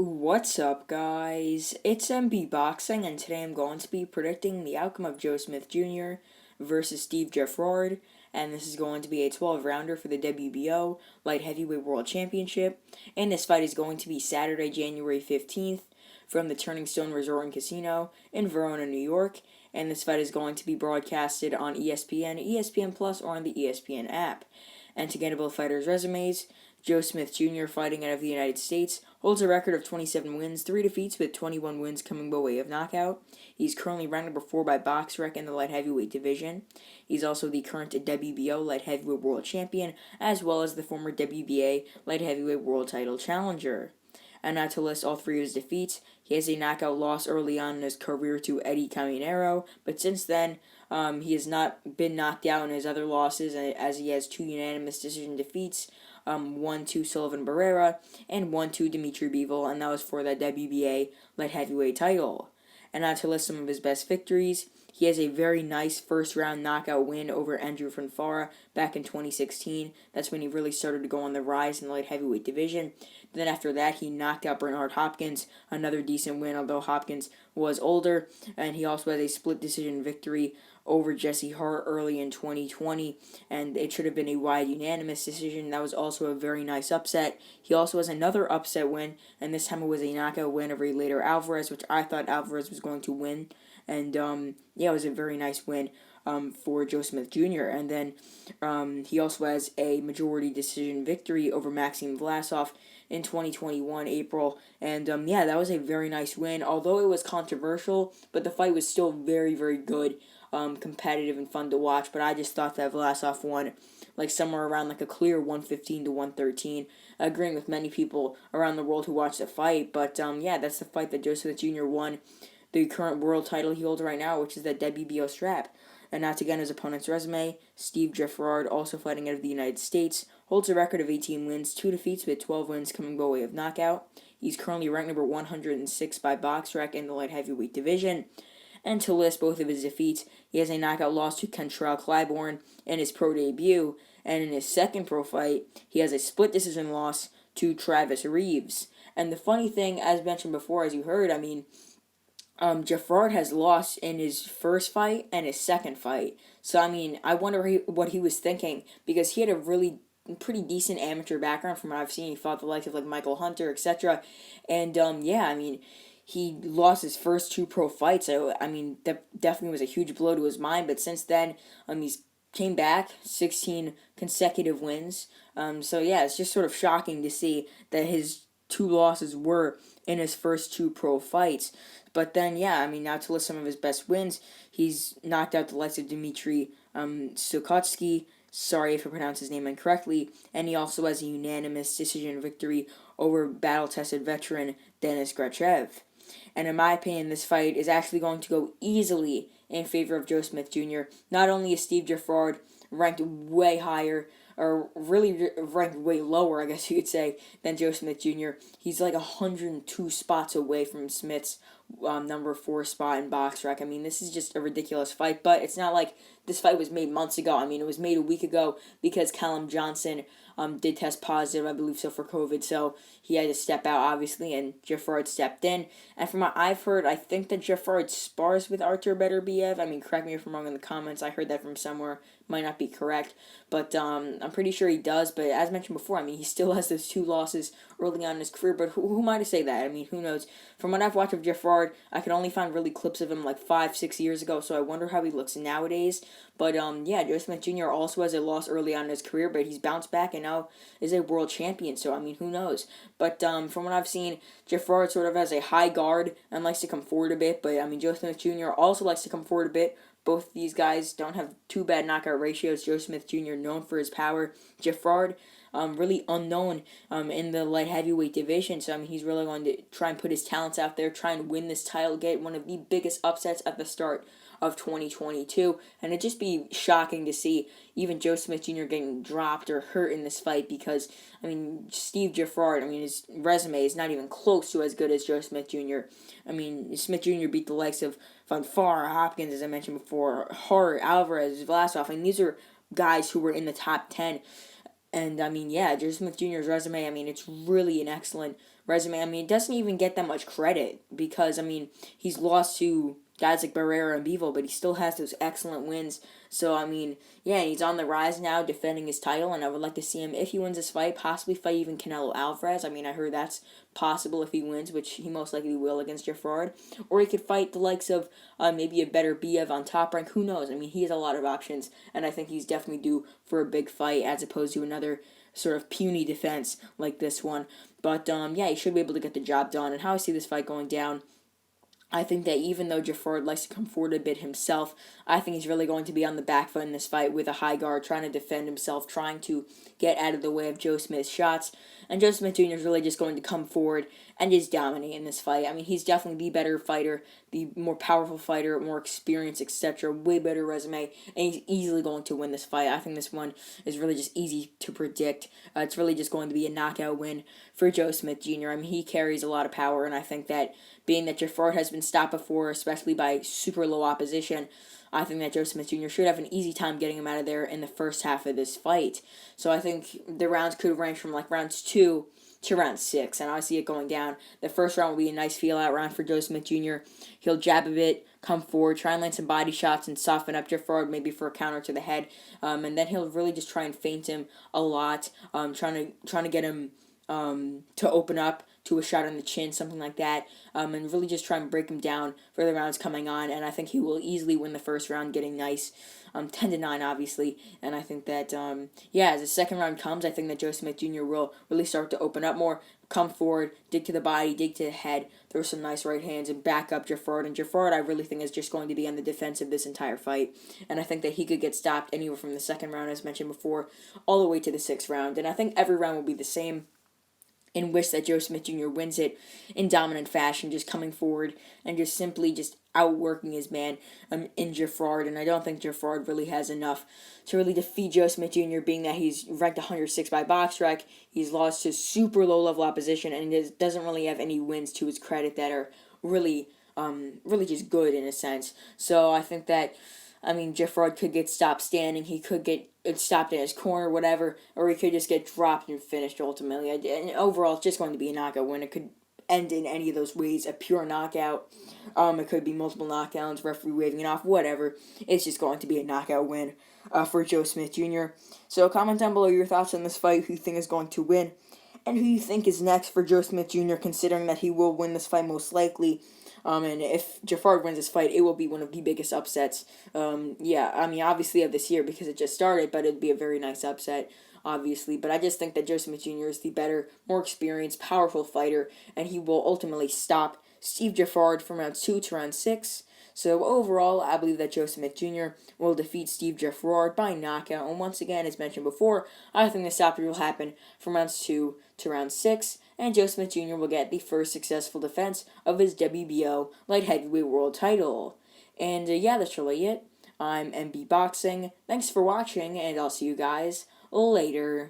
What's up, guys? It's MB Boxing, and today I'm going to be predicting the outcome of Joe Smith Jr. versus Steve Geffrard, and this is going to be a 12-rounder for the WBO Light Heavyweight World Championship, and this fight is going to be Saturday, January 15th, from the Turning Stone Resort and Casino in Verona, New York, and this fight is going to be broadcasted on ESPN, ESPN Plus, or on the ESPN app. And to get both fighters' resumes, Joe Smith Jr., fighting out of the United States, holds a record of 27 wins, 3 defeats, with 21 wins coming by way of knockout. He's currently ranked number 4 by BoxRec in the light heavyweight division. He's also the current WBO light heavyweight world champion, as well as the former WBA light heavyweight world title challenger. And not to list all 3 of his defeats, he has a knockout loss early on in his career to Eddie Caminero, but since then, he has not been knocked out in his other losses, as he has 2 unanimous decision defeats, 1 to Sullivan Barrera, and 1 to Dimitri Bivol, and that was for that WBA light heavyweight title. And not to list some of his best victories, he has a very nice first-round knockout win over Andrew Fonfara back in 2016. That's when he really started to go on the rise in the light heavyweight division. Then after that, he knocked out Bernard Hopkins, another decent win, although Hopkins was older. And he also has a split decision victory over Jesse Hart early in 2020, and it should have been a wide unanimous decision. That was also a very nice upset. He also has another upset win, and this time it was a knockout win over Eleider Alvarez, which I thought Alvarez was going to win. And it was a very nice win for Joe Smith Jr. And then he also has a majority decision victory over Maxim Vlasov in 2021 April. And that was a very nice win, although it was controversial, but the fight was still very, very good. Competitive and fun to watch, but I just thought that Vlasov won somewhere around a clear 115 to 113, agreeing with many people around the world who watched the fight. But that's the fight that Joe Smith Jr. won the current world title he holds right now, which is that WBO strap. And not to get his opponent's resume, Steve Geffrard, also fighting out of the United States, holds a record of 18 wins, 2 defeats, with 12 wins coming by way of knockout. He's currently ranked number 106 by BoxRec in the light heavyweight division. And to list both of his defeats, he has a knockout loss to Kentrell Clybourne in his pro debut, and in his second pro fight, he has a split decision loss to Travis Reeves. And the funny thing, as mentioned before, as you heard, Geffrard has lost in his first fight and his second fight. So, I wonder what he was thinking, because he had a really pretty decent amateur background from what I've seen. He fought the likes of Michael Hunter, etc. And, he lost his first 2 pro fights, so, that definitely was a huge blow to his mind, but since then, he's came back, 16 consecutive wins, it's just sort of shocking to see that his 2 losses were in his first 2 pro fights. But then, now to list some of his best wins, he's knocked out the likes of Dmitry Sukotsky, sorry if I pronounced his name incorrectly, and he also has a unanimous decision victory over battle-tested veteran Denis Grachev. And in my opinion, this fight is actually going to go easily in favor of Joe Smith Jr. Not only is Steve Geffrard ranked way higher, or really ranked way lower, I guess you could say, than Joe Smith Jr. He's 102 spots away from Smith's number 4 spot in BoxRec. This is just a ridiculous fight, but it's not like this fight was made months ago. It was made a week ago because Callum Johnson did test positive, I believe so, for COVID, so he had to step out, obviously, and Geffrard stepped in. And from what I've heard, I think that Geffrard spars with Artur Beterbiev. Correct me if I'm wrong in the comments. I heard that from somewhere. Might not be correct, but I'm pretty sure he does. But as mentioned before, he still has those 2 losses early on in his career, but who am I to say that? Who knows? From what I've watched of Geffrard, I can only find really clips of him 5-6 years ago, so I wonder how he looks nowadays. But Joe Smith Jr. also has a loss early on in his career, but he's bounced back and now is a world champion, so who knows? But from what I've seen, Geffrard sort of has a high guard and likes to come forward a bit, but Joe Smith Jr. also likes to come forward a bit. Both these guys don't have too bad knockout ratios. Joe Smith Jr. known for his power. Geffrard, really unknown in the light heavyweight division. So, he's really going to try and put his talents out there, try and win this title, get one of the biggest upsets at the start of 2022. And it'd just be shocking to see even Joe Smith Jr. getting dropped or hurt in this fight because, Steve Geffrard, his resume is not even close to as good as Joe Smith Jr. Smith Jr. beat the likes of Fonfara, Hopkins, as I mentioned before, Hart, Alvarez, Vlasov. These are guys who were in the top 10. And, Joe Smith Jr.'s resume, it's really an excellent resume. I mean, it doesn't even get that much credit because, I mean, he's lost to guys like Barrera and Bevo, but he still has those excellent wins. So, I mean, yeah, he's on the rise now, defending his title, and I would like to see him, if he wins this fight, possibly fight even Canelo Alvarez. I mean, I heard that's possible if he wins, which he most likely will against Geffrard. Or he could fight the likes of maybe a better Biev on Top Rank. Who knows? I mean, he has a lot of options, and I think he's definitely due for a big fight as opposed to another sort of puny defense like this one. But, yeah, he should be able to get the job done. And how I see this fight going down, I think that even though Geffrard likes to come forward a bit himself, I think he's really going to be on the back foot in this fight with a high guard, trying to defend himself, trying to get out of the way of Joe Smith's shots. And Joe Smith Jr. is really just going to come forward and just dominate in this fight. I mean, he's definitely the better fighter, the more powerful fighter, more experienced, etc., way better resume, and he's easily going to win this fight. I think this one is really just easy to predict. It's really just going to be a knockout win for Joe Smith Jr. I mean, he carries a lot of power, and I think that being that Geffrard has been stopped before, especially by super low opposition, I think that Joe Smith Jr. should have an easy time getting him out of there in the first half of this fight. So I think the rounds could range from like rounds 2 to round 6, and I see it going down. The first round will be a nice feel-out round for Joe Smith Jr. He'll jab a bit, come forward, try and land some body shots and soften up Geffrard, maybe for a counter to the head, and then he'll really just try and feint him a lot, trying to get him to open up to a shot on the chin, something like that, and really just try and break him down for the rounds coming on. And I think he will easily win the first round, getting nice, 10-9, obviously. And I think that, as the second round comes, I think that Joe Smith Jr. will really start to open up more, come forward, dig to the body, dig to the head, throw some nice right hands, and back up Geffrard. And Geffrard, I really think, is just going to be on the defensive this entire fight. And I think that he could get stopped anywhere from the second round, as mentioned before, all the way to the sixth round. And I think every round will be the same, in which that Joe Smith Jr. wins it in dominant fashion, just coming forward and just simply just outworking his man in Geffrard. And I don't think Geffrard really has enough to really defeat Joe Smith Jr., being that he's ranked 106 by BoxRec. He's lost to super low-level opposition, and he doesn't really have any wins to his credit that are really just good in a sense. So I think that, I mean, Geffrard could get stopped standing. He could get stopped in his corner, whatever, or he could just get dropped and finished ultimately. And overall, it's just going to be a knockout win. It could end in any of those ways, a pure knockout. It could be multiple knockdowns, referee waving it off, whatever. It's just going to be a knockout win for Joe Smith Jr. So comment down below your thoughts on this fight, who you think is going to win, and who you think is next for Joe Smith Jr., considering that he will win this fight most likely. And if Geffrard wins this fight, it will be one of the biggest upsets. I mean, obviously of this year because it just started, but it'd be a very nice upset, obviously. But I just think that Joe Smith Jr. is the better, more experienced, powerful fighter, and he will ultimately stop Steve Geffrard from round 2 to round 6. So overall, I believe that Joe Smith Jr. will defeat Steve Geffrard by knockout. And once again, as mentioned before, I think the stoppage will happen from rounds 2 to round 6. And Joe Smith Jr. will get the first successful defense of his WBO light heavyweight world title. And that's really it. I'm MB Boxing. Thanks for watching, and I'll see you guys later.